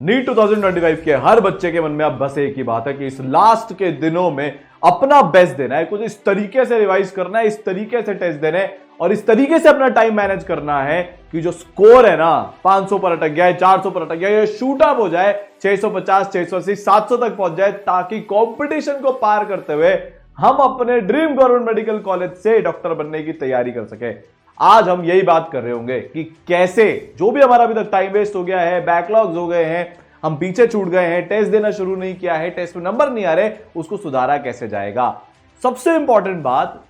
NEET 2025 के हर बच्चे के मन में अब बस एक ही बात है कि इस लास्ट के दिनों में अपना बेस्ट देना है, कुछ इस तरीके से रिवाइज करना है, इस तरीके से टेस्ट देना है और इस तरीके से अपना टाइम मैनेज करना है कि जो स्कोर है ना 500 पर अटक गया है, 400 पर अटक गया है, शूट अप हो जाए 650, 680, 700 तक पहुंच जाए ताकि कंपटीशन को पार करते हुए हम अपने ड्रीम गवर्नमेंट मेडिकल कॉलेज से डॉक्टर बनने की तैयारी कर सके। आज हम यही बात कर रहे होंगे कि कैसे जो भी हमारा अभी तक टाइम वेस्ट हो गया है, बैकलॉग्स हो गए हैं, हम पीछे छूट गए हैं, टेस्ट देना शुरू नहीं किया है, टेस्ट में नंबर नहीं आ रहे, उसको सुधारा कैसे जाएगा। सबसे इंपॉर्टेंट बात,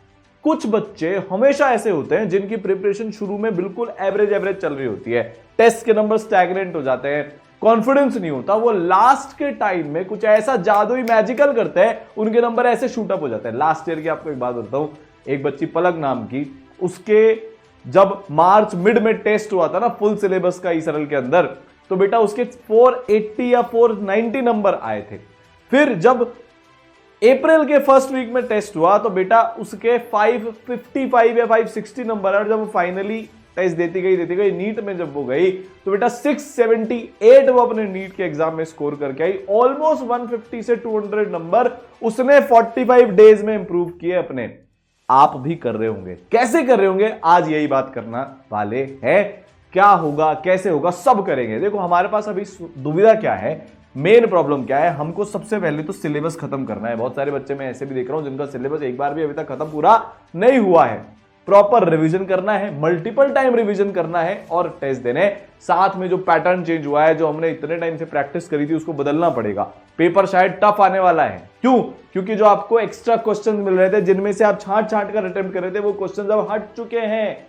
कुछ बच्चे हमेशा ऐसे होते हैं जिनकी प्रिपरेशन शुरू में बिल्कुल एवरेज एवरेज चल रही होती है, टेस्ट के नंबर स्टैग्नेंट हो जाते हैं, कॉन्फिडेंस नहीं होता, वो लास्ट के टाइम में कुछ ऐसा जादुई मैजिकल करते हैं, उनके नंबर ऐसे शूट अप हो जाते हैं। लास्ट ईयर की आपको एक बात बताता हूं, एक बच्ची पलक नाम की, उसके जब मार्च मिड में टेस्ट हुआ था ना फुल सिलेबस का ईसरल के अंदर, तो बेटा उसके 480 या 490 नंबर आए थे। फिर जब अप्रैल के फर्स्ट वीक में टेस्ट हुआ तो बेटा उसके 555 या 560 नंबर आए। जब फाइनली टेस्ट देती गई नीट में जब वो गई तो बेटा 678 वो अपने नीट के एग्जाम में स्कोर करके आई। ऑलमोस्ट 150 से 200 नंबर उसने 45 डेज में इंप्रूव किए अपने। आप भी कर रहे होंगे, कैसे कर रहे होंगे, आज यही बात करना वाले हैं। क्या होगा, कैसे होगा, सब करेंगे। देखो हमारे पास अभी दुविधा क्या है, मेन प्रॉब्लम क्या है, हमको सबसे पहले तो सिलेबस खत्म करना है। बहुत सारे बच्चे मैं ऐसे भी देख रहा हूं जिनका सिलेबस एक बार भी अभी तक खत्म पूरा नहीं हुआ है। प्रॉपर रिवीजन करना है, मल्टीपल टाइम रिवीजन करना है और टेस्ट देने। साथ में जो पैटर्न चेंज हुआ है, जो हमने इतने टाइम से प्रैक्टिस करी थी, उसको बदलना पड़ेगा। पेपर शायद टफ आने वाला है। क्यों? क्योंकि जो आपको एक्स्ट्रा क्वेश्चन मिल रहे थे, जिनमें से आप छांट छांट कर अटेम्प्ट कर रहे थे, वो क्वेश्चन अब हट चुके हैं।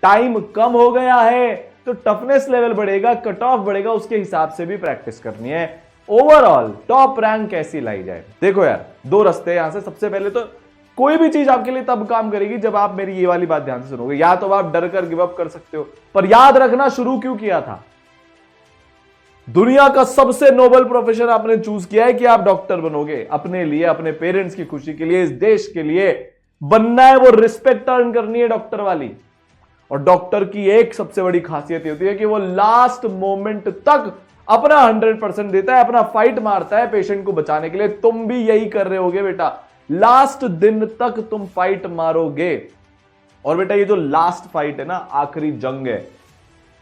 टाइम कम हो गया है तो टफनेस लेवल बढ़ेगा, कट ऑफ बढ़ेगा, उसके हिसाब से भी प्रैक्टिस करनी है। ओवरऑल टॉप रैंक कैसी लाई जाए, देखो यार दो रास्ते यहां से। सबसे पहले तो कोई भी चीज आपके लिए तब काम करेगी जब आप मेरी ये वाली बात ध्यान से सुनोगे। या तो आप डर कर गिव अप कर सकते हो, पर याद रखना शुरू क्यों किया था। दुनिया का सबसे नोबल प्रोफेशन आपने चूज किया है कि आप डॉक्टर बनोगे, अपने लिए, अपने पेरेंट्स की खुशी के लिए, इस देश के लिए बनना है। वो रिस्पेक्ट अर्न करनी है डॉक्टर वाली। और डॉक्टर की एक सबसे बड़ी खासियत होती है कि वो लास्ट मोमेंट तक अपना 100% देता है, अपना फाइट मारता है पेशेंट को बचाने के लिए। तुम भी यही कर रहे होगे बेटा, लास्ट दिन तक तुम फाइट मारोगे। और बेटा ये जो लास्ट फाइट है ना, आखिरी जंग है।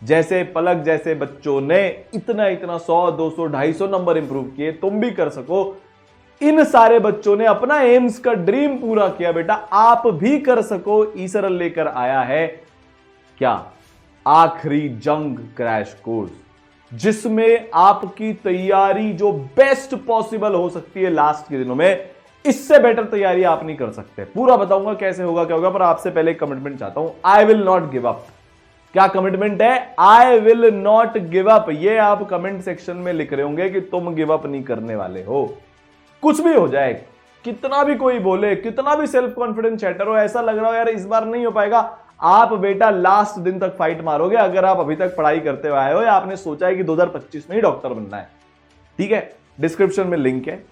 जैसे पलक जैसे बच्चों ने इतना 100, 200, 250 नंबर इंप्रूव किए, तुम भी कर सको। इन सारे बच्चों ने अपना एम्स का ड्रीम पूरा किया बेटा, आप भी कर सको। ईसरल लेकर आया है क्या? आखिरी जंग क्रैश कोर्स, जिसमें आपकी तैयारी जो बेस्ट पॉसिबल हो सकती है लास्ट के दिनों में, इससे बेटर तैयारी आप नहीं कर सकते। पूरा बताऊंगा कैसे होगा, क्या होगा, पर आपसे पहले कमिटमेंट चाहता हूं। I will not give up. क्या कमिटमेंट है? I will not give up. ये आप कमेंट सेक्शन में लिख रहे होंगे कि तुम गिव अप नहीं करने वाले हो। कुछ भी हो जाए, कितना भी कोई बोले, कितना भी सेल्फ कॉन्फिडेंस चैटर हो, ऐसा लग रहा हो यार इस बार नहीं हो पाएगा, आप बेटा लास्ट दिन तक फाइट मारोगे। अगर आप अभी तक पढ़ाई करते हुए आए हो या आपने सोचा है कि 2025 में ही डॉक्टर बनना है, ठीक है, डिस्क्रिप्शन में लिंक है,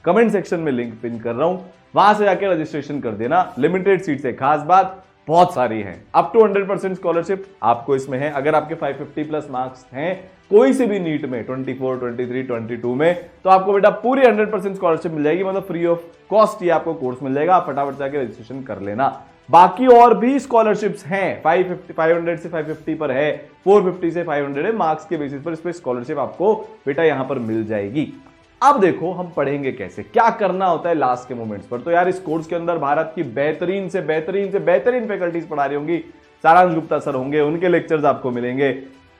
कमेंट सेक्शन में लिंक पिन कर रहा हूं, वहां से जाकर रजिस्ट्रेशन कर देना। लिमिटेड सीट है, खास बात बहुत सारी है। अप टू 100% स्कॉलरशिप आपको इसमें है। अगर आपके 550 प्लस मार्क्स हैं कोई से भी नीट में 24, 23, 22 में, तो आपको बेटा पूरी 100% स्कॉलरशिप मिल जाएगी, मतलब फ्री ऑफ कॉस्ट ये आपको कोर्स मिल जाएगा। आप फटाफट जाकर रजिस्ट्रेशन कर लेना। बाकी और भी स्कॉलरशिप्स हैं, 500 से 550 पर है, 450 से 500 है, मार्क्स के बेसिस पर इस पर स्कॉलरशिप आपको बेटा यहां पर मिल जाएगी। अब देखो हम पढ़ेंगे कैसे, क्या करना होता है लास्ट के मोमेंट्स पर। तो यार इस कोर्स के अंदर भारत की बेहतरीन से बेहतरीन फैकल्टीज पढ़ा रही होंगी। सारांश गुप्ता सर होंगे, उनके लेक्चर्स आपको मिलेंगे।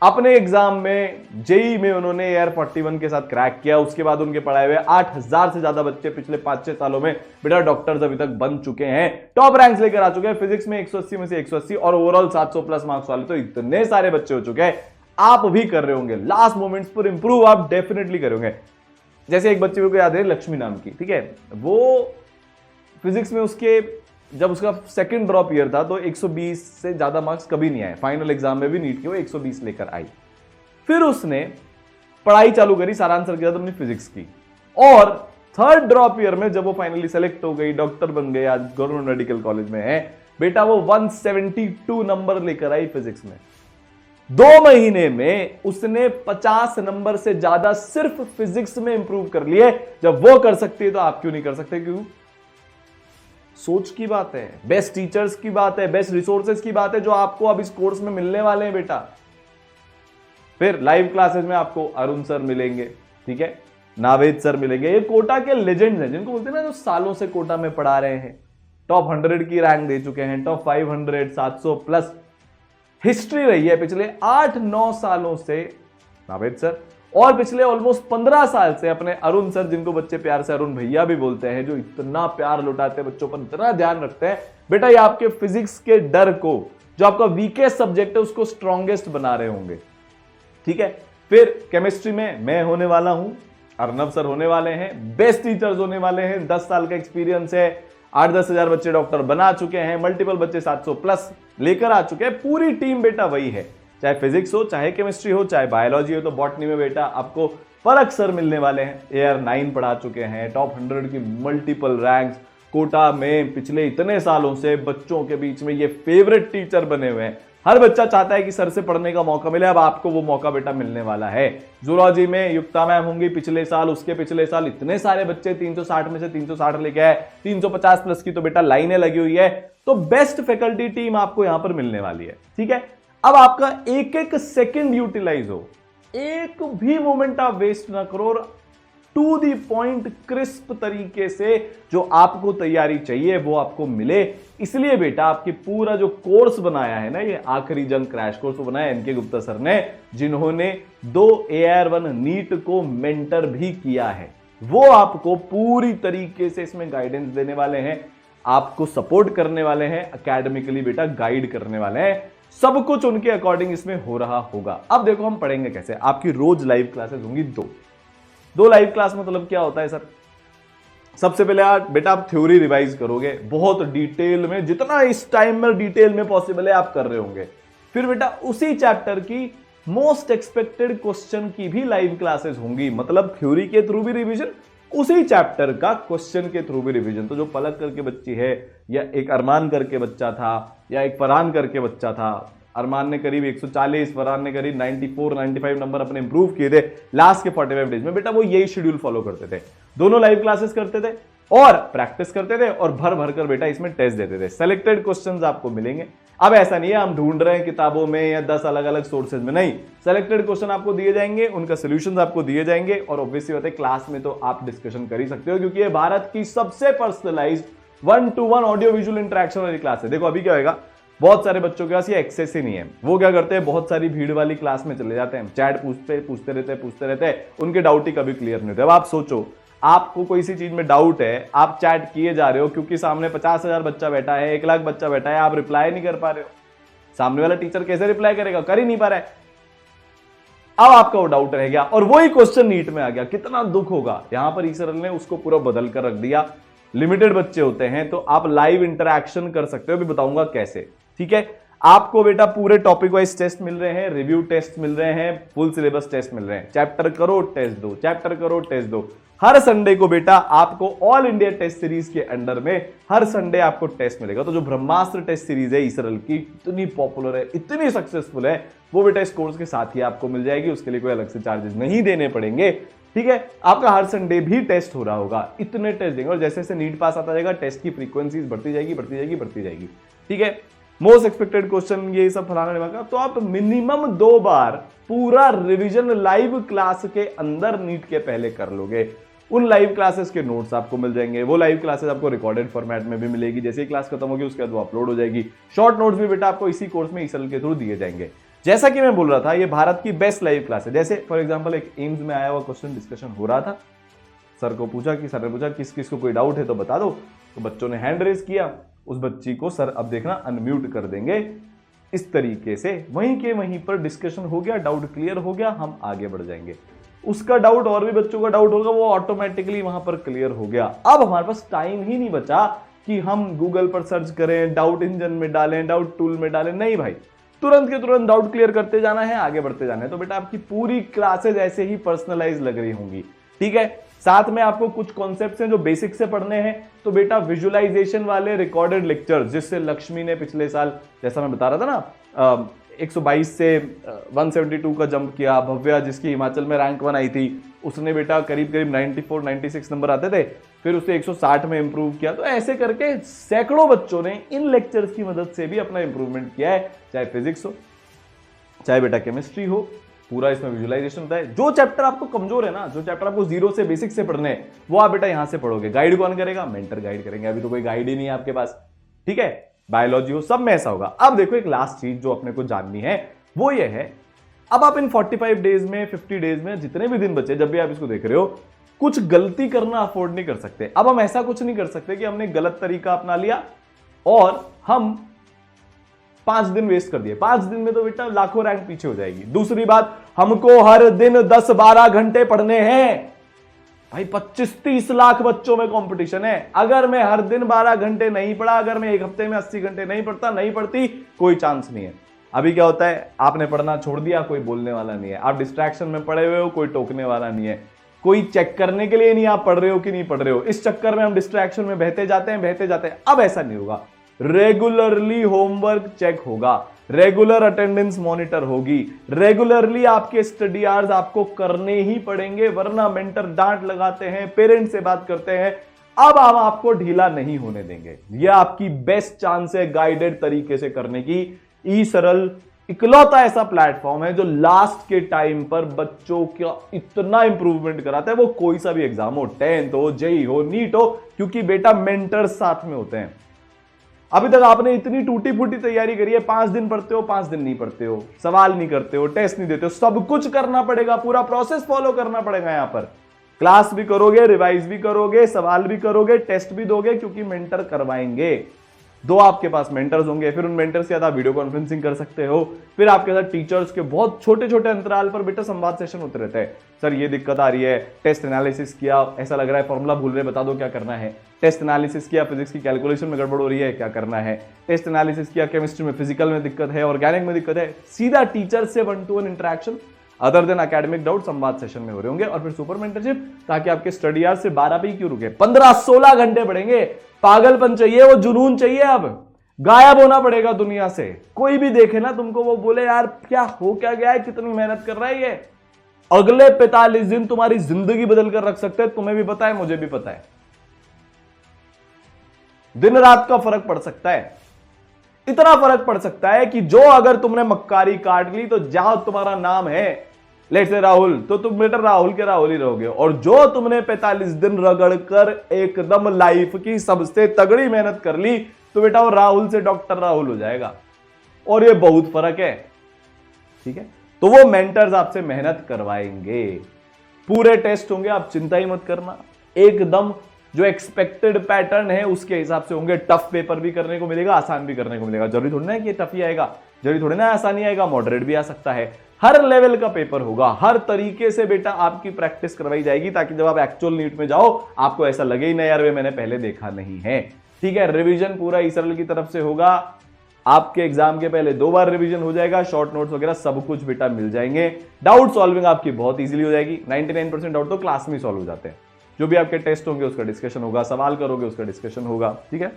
अपने एग्जाम में जेई में उन्होंने एयर 41 के साथ क्रैक किया, उसके बाद उनके पढ़ाए हुए 8000 से ज्यादा बच्चे पिछले 5-6 सालों में बेटा डॉक्टर्स अभी तक बन चुके हैं, टॉप रैंक्स लेकर आ चुके हैं। फिजिक्स में 180 में से 180 और ओवरऑल 700 प्लस मार्क्स वाले तो इतने सारे बच्चे हो चुके हैं। आप भी कर रहे होंगे, लास्ट मोमेंट्स पर इंप्रूव आप डेफिनेटली करोगे। जैसे एक बच्चे को याद है लक्ष्मी नाम की, ठीक है, वो फिजिक्स में उसके जब उसका सेकंड ड्रॉप ईयर था तो 120 से ज्यादा मार्क्स कभी नहीं आए। फाइनल एग्जाम में भी नीट के वो 120 लेकर आई। फिर उसने पढ़ाई चालू करी सारांश सर के साथ अपनी फिजिक्स की, और थर्ड ड्रॉप ईयर में जब वो फाइनली सेलेक्ट हो गई, डॉक्टर बन गई, आज गवर्नमेंट मेडिकल कॉलेज में है बेटा, वो 172 नंबर लेकर आई फिजिक्स में। 2 महीने में उसने 50 नंबर से ज्यादा सिर्फ फिजिक्स में इंप्रूव कर लिए। जब वो कर सकती है तो आप क्यों नहीं कर सकते? क्यों? सोच की बात है, बेस्ट टीचर्स की बात है, बेस्ट रिसोर्सेज की बात है जो आपको अब इस कोर्स में मिलने वाले हैं बेटा। फिर लाइव क्लासेस में आपको अरुण सर मिलेंगे, ठीक है, नावेद सर मिलेंगे। ये कोटा के लेजेंड्स हैं जिनको बोलते हैं ना, जो सालों से कोटा में पढ़ा रहे हैं, टॉप 100 की रैंक दे चुके हैं, टॉप 500, 700 प्लस हिस्ट्री रही है पिछले 8-9 सालों से नावेद सर, और पिछले ऑलमोस्ट 15 साल से अपने अरुण सर, जिनको बच्चे प्यार से अरुण भैया भी बोलते हैं, जो इतना प्यार लुटाते हैं बच्चों पर, इतना ध्यान रखते हैं। बेटा ये आपके फिजिक्स के डर को, जो आपका वीकेस्ट सब्जेक्ट है, उसको स्ट्रॉन्गेस्ट बना रहे होंगे, ठीक है। फिर केमिस्ट्री में मैं होने वाला हूं, अर्नब सर होने वाले हैं, बेस्ट टीचर्स होने वाले हैं, 10 साल का एक्सपीरियंस है, 8-10 हजार बच्चे डॉक्टर बना चुके हैं, मल्टीपल बच्चे 700 प्लस लेकर आ चुके हैं। पूरी टीम बेटा वही है, चाहे फिजिक्स हो, चाहे केमिस्ट्री हो, चाहे बायोलॉजी हो। तो बॉटनी में बेटा आपको फर्क सर मिलने वाले हैं, AR9 पढ़ा चुके हैं, टॉप 100 की मल्टीपल रैंक्स, कोटा में पिछले इतने सालों से बच्चों के बीच में ये फेवरेट टीचर बने हुए हैं। हर बच्चा चाहता है कि सर से पढ़ने का मौका मिले, अब आपको वो मौका बेटा मिलने वाला है। जूलॉजी में युक्ता मैम होंगी, पिछले साल, उसके पिछले साल इतने सारे बच्चे 360 में से 360 लेके आए, 350 प्लस की तो बेटा लाइनें लगी हुई है। तो बेस्ट फैकल्टी टीम आपको यहां पर मिलने वाली है, ठीक है। अब आपका एक एक सेकंड यूटिलाइज हो, एक भी मोमेंट आप वेस्ट ना करो, और टू दी पॉइंट क्रिस्प तरीके से जो आपको तैयारी चाहिए वो आपको मिले। इसलिए बेटा आपकी पूरा जो कोर्स बनाया है ना, ये आखिरी जंग क्रैश कोर्स वो बनाया NK गुप्ता सर ने, जिन्होंने 2 AR1 नीट को मेंटर भी किया है। वो आपको पूरी तरीके से इसमें गाइडेंस देने वाले हैं, आपको सपोर्ट करने वाले हैं, एकेडमिकली बेटा गाइड करने वाले हैं। सब कुछ उनके अकॉर्डिंग इसमें हो रहा होगा। अब देखो हम पढ़ेंगे कैसे। आपकी रोज लाइव क्लासेस होंगी, दो लाइव क्लास मतलब क्या होता है सर? सबसे पहले बेटा आप थ्योरी रिवाइज करोगे बहुत डिटेल में, जितना इस टाइम में डिटेल में पॉसिबल है आप कर रहे होंगे। फिर बेटा उसी चैप्टर की मोस्ट एक्सपेक्टेड क्वेश्चन की भी लाइव क्लासेस होंगी, मतलब थ्योरी के थ्रू भी रिवीजन, उसी चैप्टर का क्वेश्चन के थ्रू भी रिवीजन। तो जो पलक करके बच्ची है, या एक अरमान करके बच्चा था, या एक फरहान करके बच्चा था, अरमान ने करीब 140, फरहान ने करीब 94-95 नंबर अपने इंप्रूव किए थे लास्ट के 45 डेज में। बेटा वो यही शेड्यूल फॉलो करते थे, दोनों लाइव क्लासेस करते थे और प्रैक्टिस करते थे, और भर भर कर बेटा इसमें टेस्ट देते थे। सेलेक्टेड क्वेश्चंस आपको मिलेंगे। अब ऐसा नहीं है हम ढूंढ रहे हैं किताबों में या 10 अलग अलग सोर्सेज में, नहीं, सेलेक्टेड क्वेश्चन आपको दिए जाएंगे, उनका सोल्यूशन आपको दिए जाएंगे, और ऑब्वियसली बात है क्लास में तो आप डिस्कशन कर ही सकते हो, क्योंकि ये भारत की सबसे personalised 1-to-1 audio visual interaction वाली क्लास है। देखो अभी क्या होगा, बहुत सारे बच्चों के पास ये एक्सेस ही नहीं है, वो क्या करते हैं, बहुत सारी भीड़ वाली क्लास में चले जाते हैं, चैट पूछते रहते हैं, उनके डाउट ही कभी क्लियर नहीं होते। अब आप सोचो, आपको कोई सी चीज में डाउट है, आप चैट किए जा रहे हो क्योंकि सामने 50,000 बच्चा बैठा है, 1 लाख बच्चा बैठा है, आप रिप्लाई नहीं कर पा रहे हो, सामने वाला टीचर कैसे रिप्लाई करेगा? कर ही नहीं पा रहा है। अब आपका वो डाउट रह गया, और वही क्वेश्चन नीट में आ गया, कितना दुख होगा। यहां पर ईसरल ने उसको पूरा बदल कर रख दिया। लिमिटेड बच्चे होते हैं तो आप लाइव इंटरैक्शन कर सकते हो, अभी बताऊंगा कैसे, ठीक है। आपको बेटा पूरे टॉपिक वाइज टेस्ट मिल रहे हैं, रिव्यू टेस्ट मिल रहे हैं, फुल सिलेबस टेस्ट मिल रहे हैं। चैप्टर करो टेस्ट दो, चैप्टर करो टेस्ट दो। हर संडे को बेटा आपको ऑल इंडिया टेस्ट सीरीज के अंडर में हर संडे आपको टेस्ट मिलेगा। तो जो ब्रह्मास्त्र टेस्ट सीरीज है ईसरल की, इतनी पॉपुलर है, इतनी सक्सेसफुल है, वो बेटा इस कोर्स के साथ ही आपको मिल जाएगी। उसके लिए कोई अलग से चार्जेस नहीं देने पड़ेंगे, ठीक है। आपका हर संडे भी टेस्ट हो रहा होगा, इतने टेस्ट देंगे, और जैसे जैसे नीट पास आता जाएगा टेस्ट की फ्रीक्वेंसीज बढ़ती जाएगी, ठीक है। मोस्ट एक्सपेक्टेड क्वेश्चन ये सब फलाना का, तो आप मिनिमम 2 बार पूरा रिवीजन लाइव क्लास के अंदर नीट के पहले कर लोगे। उन लाइव क्लासेस के नोट्स आपको मिल जाएंगे, वो लाइव क्लासेस आपको रिकॉर्डेड फॉर्मेट में भी मिलेगी, जैसे ही क्लास खत्म होगी उसके बाद वो अपलोड हो जाएगी। शॉर्ट नोट्स भी बेटा आपको इसी कोर्स में ईसरल के थ्रू दिए जाएंगे। जैसा कि मैं बोल रहा था, ये भारत की बेस्ट लाइव क्लास है। जैसे फॉर एग्जांपल एक एम्स में आया हुआ क्वेश्चन डिस्कशन हो रहा था, सर ने पूछा किस किस को कोई डाउट है तो बता दो, तो बच्चों ने हैंड रेज किया, उस बच्ची को सर अब देखना अनम्यूट कर देंगे। इस तरीके से वहीं पर डिस्कशन हो गया, डाउट क्लियर हो गया, हम आगे बढ़ जाएंगे। उसका डाउट और भी बच्चों का डाउट होगा, वो ऑटोमेटिकली वहां पर क्लियर हो गया। अब हमारे पास टाइम ही नहीं बचा कि हम गूगल पर सर्च करें, डाउट इंजन में डालें, डाउट टूल में डालें, नहीं भाई, तुरंत के तुरंत डाउट क्लियर करते जाना है, आगे बढ़ते जाना है। तो बेटा आपकी पूरी क्लासेज ऐसे ही पर्सनलाइज लग रही होंगी, ठीक है। साथ में आपको कुछ कॉन्सेप्ट्स हैं जो बेसिक से पढ़ने हैं, तो बेटा विजुअलाइजेशन वाले रिकॉर्डेड लेक्चर, जिससे लक्ष्मी ने पिछले साल, जैसा मैं बता रहा था ना, 122 से 172 का जंप किया। भव्या जिसकी हिमाचल में रैंक 1 आई थी, उसने बेटा करीब करीब 94 96 नंबर आते थे, फिर उसने 160 में इंप्रूव किया। तो ऐसे करके सैकड़ों बच्चों ने इन लेक्चर्स की मदद से भी अपना इंप्रूवमेंट किया है, चाहे फिजिक्स हो चाहे बेटा केमिस्ट्री हो। पूरा इसमें विजुअलाइजेशन होता है। जो चैप्टर आपको कमजोर है ना, जो चैप्टर आपको जीरो से बेसिक से पढ़ने हैं, वो आप बेटा यहां से पढ़ोगे। गाइड कौन करेगा? मेंटर गाइड करेंगे। अभी तो कोई गाइड ही नहीं है आपके पास, ठीक है। बायोलॉजी हो, सब में ऐसा होगा। अब देखो एक लास्ट चीज जो अपने को जाननी है वो ये है, अब आप इन 45 डेज में 50 डेज में जितने भी दिन बचे, जब भी आप इसको देख रहे हो, कुछ गलती करना अफोर्ड नहीं कर सकते। अब हम ऐसा कुछ नहीं कर सकते कि हमने गलत तरीका अपना लिया और हम 5 दिन वेस्ट कर दिए। 5 दिन में तो बेटा लाखों रैंक पीछे हो जाएगी। दूसरी बात, हमको हर दिन 10-12 घंटे पढ़ने हैं भाई। 25-30 लाख बच्चों में कंपटीशन है। अगर मैं हर दिन 12 घंटे नहीं पढ़ा, अगर मैं एक हफ्ते में 80 घंटे नहीं पढ़ता, नहीं पढ़ती, कोई चांस नहीं है। अभी क्या होता है, आपने पढ़ना छोड़ दिया, कोई बोलने वाला नहीं है। आप डिस्ट्रैक्शन में पड़े हुए हो, कोई टोकने वाला नहीं है। कोई चेक करने के लिए नहीं आप पढ़ रहे हो कि नहीं पढ़ रहे हो। इस चक्कर में हम डिस्ट्रैक्शन में बहते जाते हैं। अब ऐसा नहीं होगा। रेगुलरली होमवर्क चेक होगा, रेगुलर अटेंडेंस मॉनिटर होगी, रेगुलरली आपके स्टडी आवर्स आपको करने ही पड़ेंगे, वरना मेंटर डांट लगाते हैं, पेरेंट्स से बात करते हैं। अब हम आपको ढीला नहीं होने देंगे। यह आपकी बेस्ट चांस है गाइडेड तरीके से करने की। ई सरल इकलौता ऐसा प्लेटफॉर्म है जो लास्ट के टाइम पर बच्चों का इतना इंप्रूवमेंट कराता है, वो कोई सा भी एग्जाम हो, 10th हो, जेई हो, नीट हो, क्योंकि बेटा मेंटर्स साथ में होते हैं। अभी तक आपने इतनी टूटी फूटी तैयारी करी है, 5 दिन पढ़ते हो, 5 दिन नहीं पढ़ते हो, सवाल नहीं करते हो, टेस्ट नहीं देते हो, सब कुछ करना पड़ेगा, पूरा प्रोसेस फॉलो करना पड़ेगा। यहां पर क्लास भी करोगे, रिवाइज भी करोगे, सवाल भी करोगे, टेस्ट भी दोगे, क्योंकि मेंटर करवाएंगे। 2 आपके पास मेंटर्स होंगे, फिर उन मेंटर्स के साथ आप वीडियो कॉन्फ्रेंसिंग कर सकते हो। फिर आपके साथ टीचर्स के बहुत छोटे छोटे अंतराल पर बेटा संवाद सेशन होते रहते हैं। सर ये दिक्कत आ रही है, टेस्ट एनालिसिस किया, ऐसा लग रहा है फॉर्मूला भूल रहे, बता दो क्या करना है। टेस्ट एनालिसिस किया, फिजिक्स की कैलकुलेशन में गड़बड़ हो रही है, क्या करना है। टेस्ट एनालिसिस किया, केमिस्ट्री में, फिजिकल में दिक्कत है, ऑर्गेनिक में दिक्कत है। सीधा टीचर से 1-to-1 interaction, other than academic doubt संवाद सेशन में हो रहे होंगे। और फिर सुपर मेंटरशिप, ताकि आपके स्टडी आवर्स से 12 पे ही क्यों रुके, 15-16 घंटे पढ़ेंगे। पागलपन चाहिए, वो जुनून चाहिए। अब गायब होना पड़ेगा दुनिया से। कोई भी देखे ना तुमको, वो बोले यार क्या हो क्या गया है, कितनी मेहनत कर रहा है ये। अगले 45 दिन तुम्हारी जिंदगी बदल कर रख सकते हैं। तुम्हें भी पता है, मुझे भी पता है। दिन रात का फर्क पड़ सकता है। इतना फर्क पड़ सकता है कि जो अगर तुमने मक्कारी काट ली, तो जहां तुम्हारा नाम है लेट से राहुल, तो तुम बेटा राहुल के राहुल ही रहोगे। और जो तुमने 45 दिन रगड़ कर एकदम लाइफ की सबसे तगड़ी मेहनत कर ली, तो बेटा वो राहुल से डॉक्टर राहुल हो जाएगा। और ये बहुत फर्क है, ठीक है। तो वो मेंटर्स आपसे मेहनत करवाएंगे, पूरे टेस्ट होंगे, आप चिंता ही मत करना। एकदम जो एक्सपेक्टेड पैटर्न है उसके हिसाब से होंगे। टफ पेपर भी करने को मिलेगा, आसान भी करने को मिलेगा। जरूरी थोड़ी ना है कि टफ ही आएगा, जरूरी थोड़ी ना आसानी आएगा, मॉडरेट भी आ सकता है। हर लेवल का पेपर होगा, हर तरीके से बेटा आपकी प्रैक्टिस करवाई जाएगी, ताकि जब आप एक्चुअल नीट में जाओ आपको ऐसा लगे ही नहीं यार वे मैंने पहले देखा नहीं है, ठीक है। रिवीजन पूरा ई सरल की तरफ से होगा। आपके एग्जाम के पहले 2 बार रिवीजन हो जाएगा, शॉर्ट नोट्स वगैरह सब कुछ बेटा मिल जाएंगे। डाउट सॉल्विंग आपकी बहुत इजीली हो जाएगी। 99% डाउट तो क्लास में सॉल्व हो जाते हैं। जो भी आपके टेस्ट होंगे उसका डिस्कशन होगा, सवाल करोगे उसका डिस्कशन होगा, ठीक है।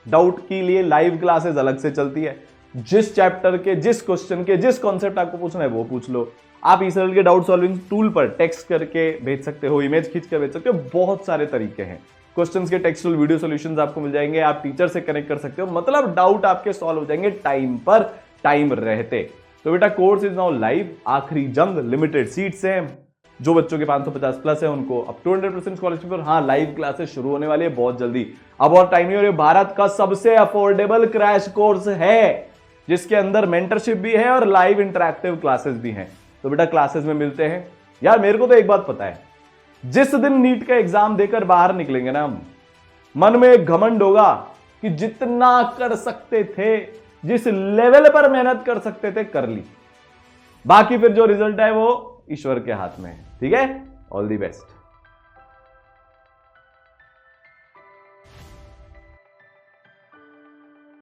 डाउट के लिए लाइव क्लासेस अलग से चलती है। जिस चैप्टर के, जिस क्वेश्चन के, जिस कॉन्सेप्ट आपको पूछना है वो पूछ लो। आप ई सरल के डाउट सॉल्विंग टूल पर टेक्स्ट करके भेज सकते हो, इमेज खींच कर भेज सकते हो। बहुत सारे तरीके हैं। क्वेश्चंस के टेक्सचुअल वीडियो सॉल्यूशंस आपको मिल जाएंगे। आप टीचर से कनेक्ट कर सकते हो, मतलब डाउट आपके सॉल्व हो जाएंगे टाइम पर टाइम रहते। तो बेटा कोर्स इज नाउ लाइव। आखिरी जंग, लिमिटेड सीट्स हैं। जो बच्चों के 550 प्लस है उनको अप टू 100% स्कॉलरशिप पर। हाँ, लाइव क्लासेस शुरू होने वाली है बहुत जल्दी। अब और टाइम नहीं, और ये भारत का सबसे अफोर्डेबल क्रैश कोर्स है, जिसके अंदर मेंटरशिप भी है और लाइव इंटरैक्टिव क्लासेस भी हैं। तो बेटा क्लासेस में मिलते हैं। यार मेरे को तो एक बात पता है, जिस दिन नीट का एग्जाम देकर बाहर निकलेंगे ना हम, मन में एक घमंड होगा कि जितना कर सकते थे, जिस लेवल पर मेहनत कर सकते थे, कर ली। बाकी फिर जो रिजल्ट है वो ईश्वर के हाथ में है, ठीक है। All the best.